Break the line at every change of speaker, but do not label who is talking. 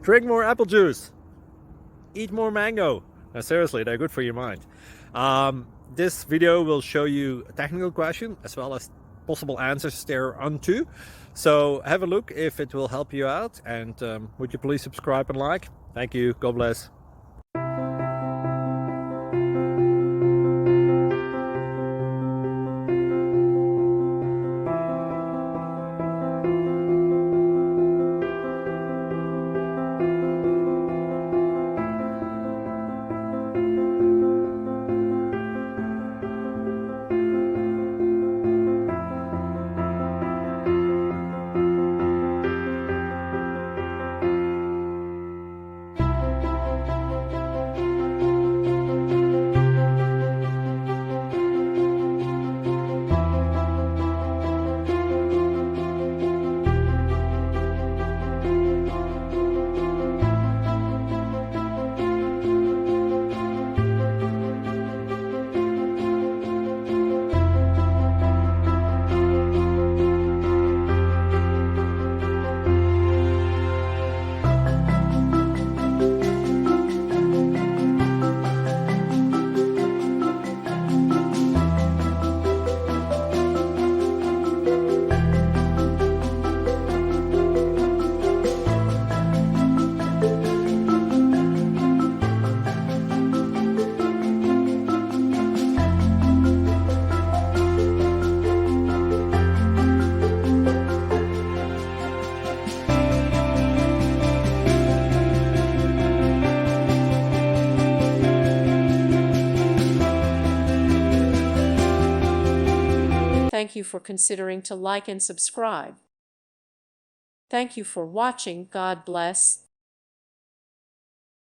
Drink more apple juice. Eat more mango. Now, seriously, they're good for your mind. This video will show you a technical question as well as possible answers thereunto. So have a look if it will help you out, and would you please subscribe and like? Thank you. God bless.
Thank you for considering to like and subscribe. Thank you for watching. God bless.